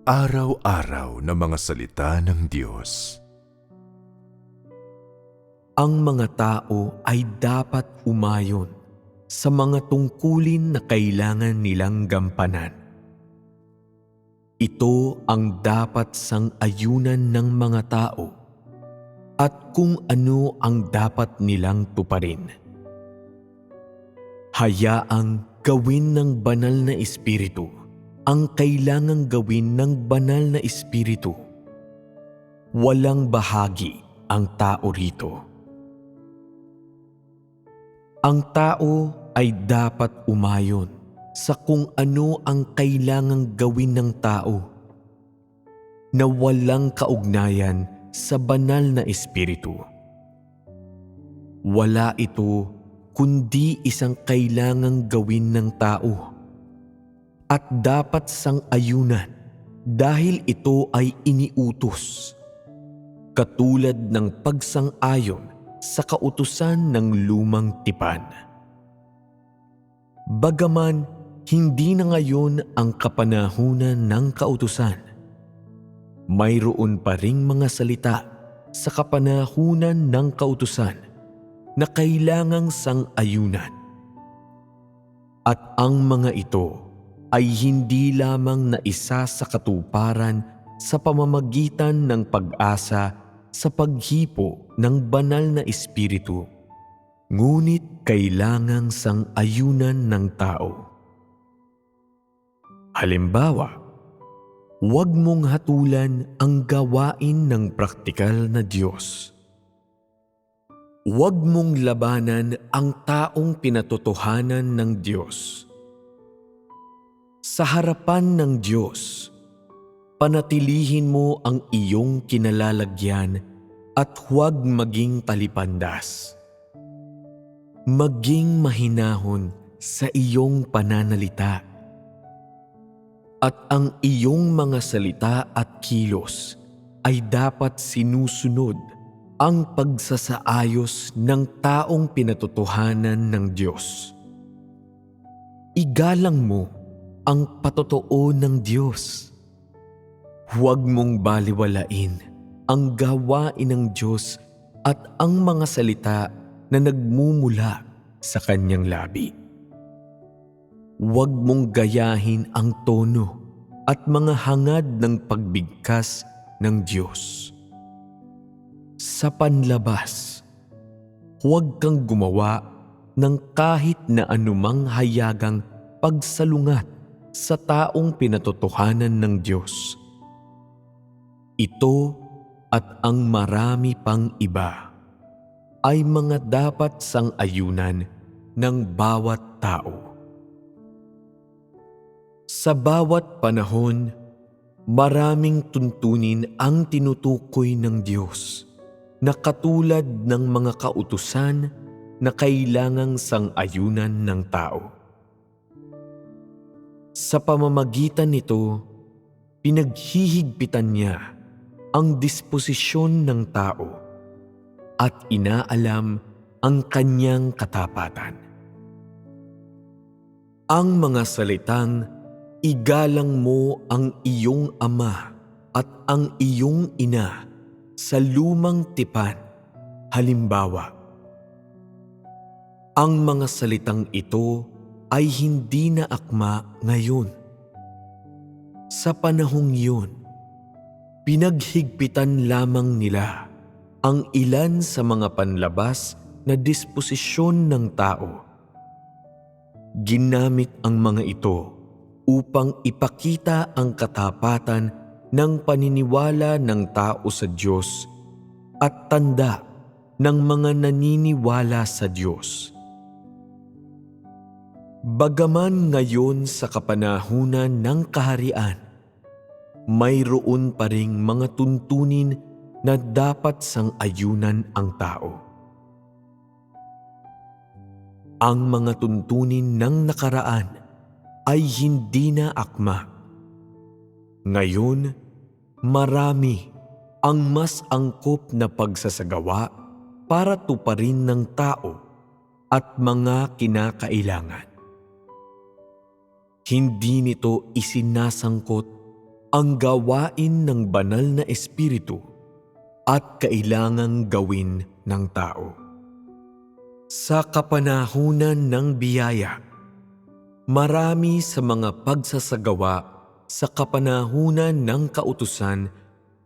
Pang-araw-araw na mga salita ng Diyos. Ang mga tao ay dapat umayon sa mga tungkulin na kailangan nilang gampanan. Ito ang dapat sang-ayunan ng mga tao at kung ano ang dapat nilang tuparin. Hayaang gawin ng banal na espiritu ang kailangang gawin ng banal na espiritu. Walang bahagi ang tao rito. Ang tao ay dapat umayon sa kung ano ang kailangang gawin ng tao na walang kaugnayan sa banal na espiritu. Wala ito kundi isang kailangang gawin ng tao at dapat sang-ayunan dahil ito ay iniutos, katulad ng pagsang-ayon sa kautusan ng lumang tipan. Bagaman hindi na ngayon ang kapanahunan ng kautusan, mayroon pa ring mga salita sa kapanahunan ng kautusan na kailangang sang-ayunan. At ang mga ito ay hindi lamang naisa sa katuparan sa pamamagitan ng pag-asa sa paghipo ng banal na espiritu, ngunit kailangang sang-ayunan ng tao. Halimbawa, huwag mong hatulan ang gawain ng praktikal na Diyos. Huwag mong labanan ang taong pinatotohanan ng Diyos. Sa harapan ng Diyos, panatilihin mo ang iyong kinalalagyan at huwag maging talipandas. Maging mahinahon sa iyong pananalita. At ang iyong mga salita at kilos ay dapat sinusunod ang pagsasaayos ng taong pinatotohanan ng Diyos. Igalang mo ang patotoo ng Diyos. Huwag mong baliwalain ang gawain ng Diyos at ang mga salita na nagmumula sa kanyang labi. Huwag mong gayahin ang tono at mga hangad ng pagbigkas ng Diyos. Sa panlabas, huwag kang gumawa ng kahit na anumang hayagang pagsalungat sa taong pinatotohanan ng Diyos. Ito at ang marami pang iba ay mga dapat sang-ayunan ng bawat tao. Sa bawat panahon, maraming tuntunin ang tinutukoy ng Diyos na katulad ng mga kautusan na kailangang sang-ayunan ng tao. Sa pamamagitan nito, pinaghihigpitan niya ang disposisyon ng tao at inaalam ang kanyang katapatan. Ang mga salitang, "Igalang mo ang iyong ama at ang iyong ina" sa lumang tipan, halimbawa. Ang mga salitang ito ay hindi na akma ngayon. Sa panahong yun, pinaghigpitan lamang nila ang ilan sa mga panlabas na disposisyon ng tao. Ginamit ang mga ito upang ipakita ang katapatan ng paniniwala ng tao sa Diyos at tanda ng mga naniniwala sa Diyos. Bagaman ngayon sa kapanahunan ng kaharian, mayroon pa ring mga tuntunin na dapat sang-ayunan ang tao. Ang mga tuntunin ng nakaraan ay hindi na akma. Ngayon, marami ang mas angkop na pagsasagawa para tuparin ng tao at mga kinakailangan. Hindi nito isinasangkot ang gawain ng banal na espiritu at kailangang gawin ng tao. Sa kapanahunan ng biyaya, marami sa mga pagsasagawa sa kapanahunan ng kautusan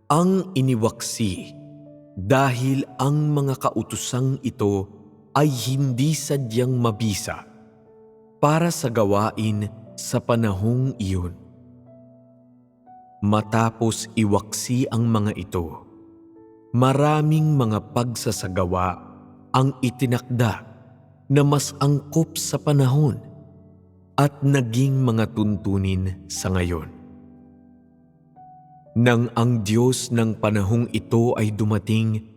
ang iniwaksi dahil ang mga kautusang ito ay hindi sadyang mabisa para sa gawain sa panahong iyon. Matapos iwaksi ang mga ito, maraming mga pagsasagawa ang itinakda na mas angkop sa panahon at naging mga tuntunin sa ngayon. Nang ang Diyos ng panahong ito ay dumating,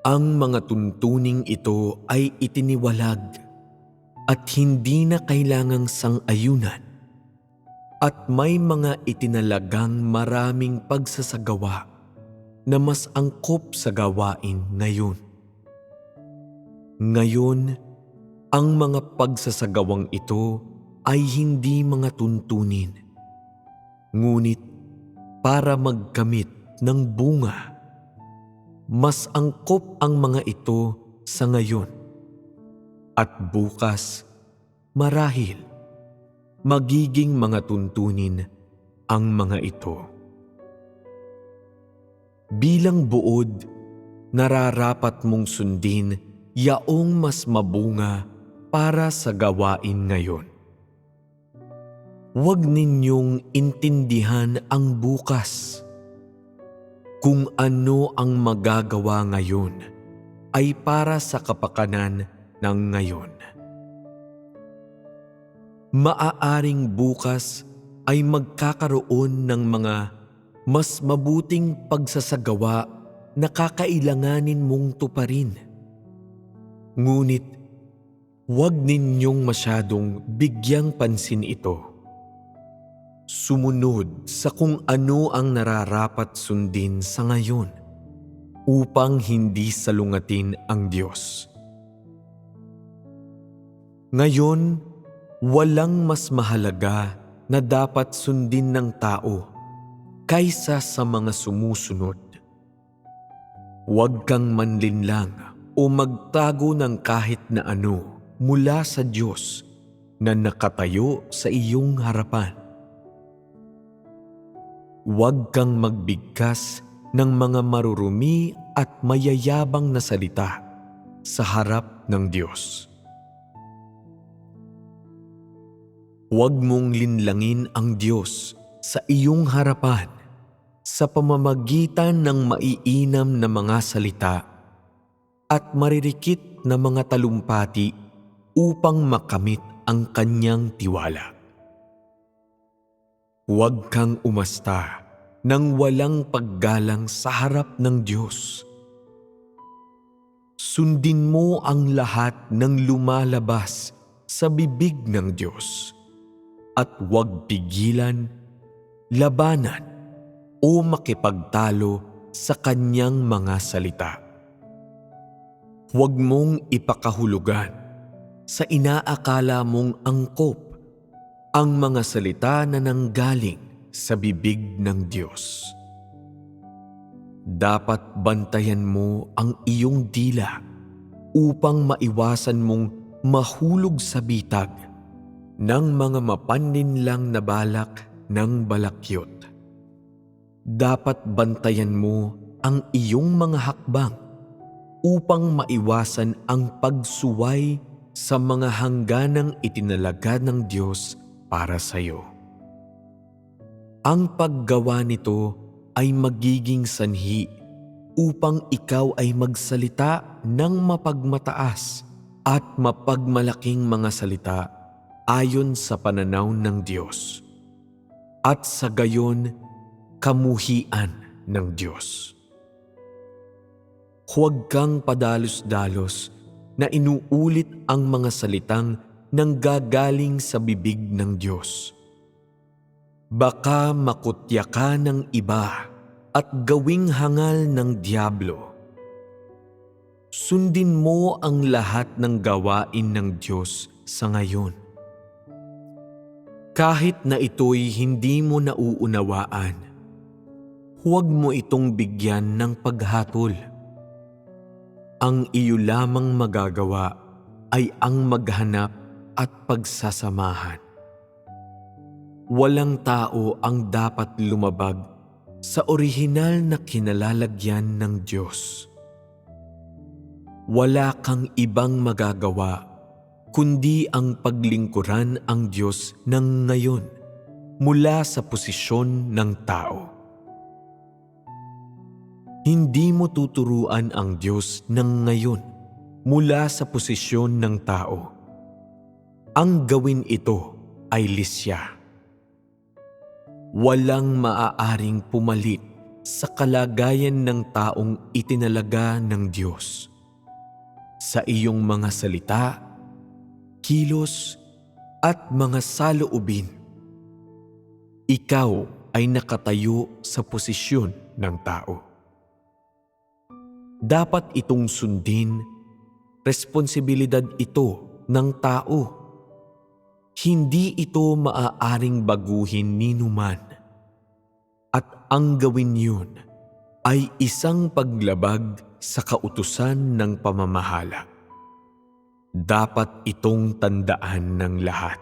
ang mga tuntuning ito ay itiniwalag at hindi na kailangang sang-ayunan, at may mga itinalagang maraming pagsasagawa na mas angkop sa gawain ngayon. Ngayon, ang mga pagsasagawang ito ay hindi mga tuntunin, ngunit para magkamit ng bunga. Mas angkop ang mga ito sa ngayon, at bukas, marahil, magiging mga tuntunin ang mga ito. Bilang buod, nararapat mong sundin yaong mas mabunga para sa gawain ngayon. Huwag ninyong intindihan ang bukas. Kung ano ang magagawa ngayon ay para sa kapakanan ng ngayon. Maaaring bukas ay magkakaroon ng mga mas mabuting pagsasagawa na kakailanganin mong tuparin. Ngunit, huwag ninyong masyadong bigyang pansin ito. Sumunod sa kung ano ang nararapat sundin sa ngayon upang hindi salungatin ang Diyos. Ngayon, walang mas mahalaga na dapat sundin ng tao kaysa sa mga sumusunod. Huwag kang manlinlang o magtago ng kahit na ano mula sa Diyos na nakatayo sa iyong harapan. Huwag kang magbigkas ng mga marurumi at mayayabang na salita sa harap ng Diyos. Huwag mong linlangin ang Diyos sa iyong harapan sa pamamagitan ng maiinam na mga salita at maririkit na mga talumpati upang makamit ang kanyang tiwala. Huwag kang umasta ng walang paggalang sa harap ng Diyos. Sundin mo ang lahat ng lumalabas sa bibig ng Diyos at huwag pigilan, labanan o makipagtalo sa kanyang mga salita. Huwag mong ipakahulugan sa inaakala mong angkop ang mga salita na nanggaling sa bibig ng Diyos. Dapat bantayan mo ang iyong dila upang maiwasan mong mahulog sa bitag ng mga mapaninlang na balak ng balakyot. Dapat bantayan mo ang iyong mga hakbang upang maiwasan ang pagsuway sa mga hangganang itinalaga ng Diyos para sa iyo. Ang paggawa nito ay magiging sanhi upang ikaw ay magsalita ng mapagmataas at mapagmalaking mga salita ayon sa pananaw ng Diyos at sa gayon kamuhian ng Diyos. Huwag kang padalos-dalos na inuulit ang mga salitang nanggagaling sa bibig ng Diyos. Baka makutya ka ng iba at gawing hangal ng dyablo. Sundin mo ang lahat ng gawain ng Diyos sa ngayon. Kahit na ito'y hindi mo nauunawaan, huwag mo itong bigyan ng paghatol. Ang iyo lamang magagawa ay ang maghanap at pagsasamahan. Walang tao ang dapat lumabag sa orihinal na kinalalagyan ng Diyos. Wala kang ibang magagawa kundi ang paglingkuran ang Diyos ng ngayon mula sa posisyon ng tao. Hindi mo tuturuan ang Diyos ng ngayon mula sa posisyon ng tao. Ang gawin ito ay lisya. Walang maaaring pumalit sa kalagayan ng taong itinalaga ng Diyos. Sa iyong mga salita, kilos, at mga saloobin, ikaw ay nakatayo sa posisyon ng tao. Dapat itong sundin, responsibilidad ito ng tao. Hindi ito maaaring baguhin ni numan. At ang gawin yun ay isang paglabag sa kautusan ng pamamahala. Dapat itong tandaan ng lahat.